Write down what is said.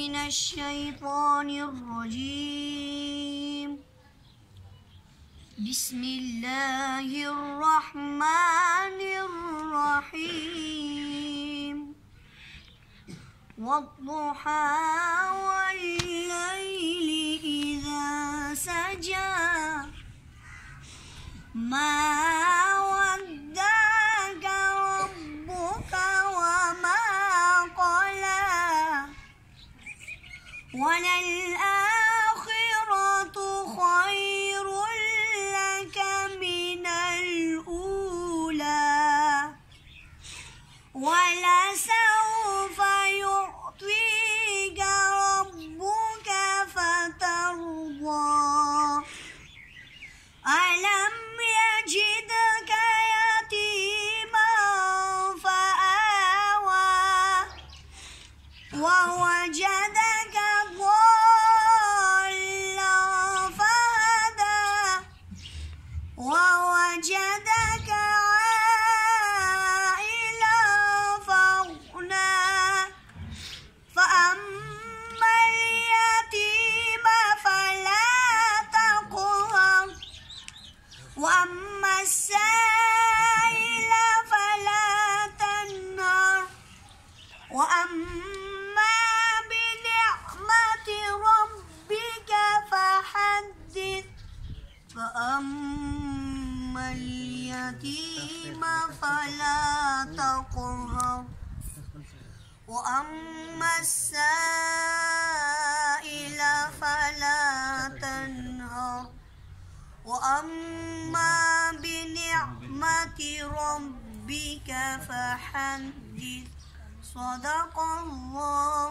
من الشيطان الرجيم. بسم الله الرحمن الرحيم. والضحى والليل إذا سجى ما ودعك ربك وما قلى وللآخرة خير لك من الأولى ولسوف يعطيك ربك فترضى ألم يجدك يتيما فآوى ووجدك ضالا فهدى ووجدك عائلا فأغنى فأما اليتيم فلا تقهر وأما السائل فلا تنهر وأما بنعمة ربك فحدث فأما اليتيم فلا تقهر وأما السائل فلا تنهر وأما بنعمة ربك فحدث. صدق الله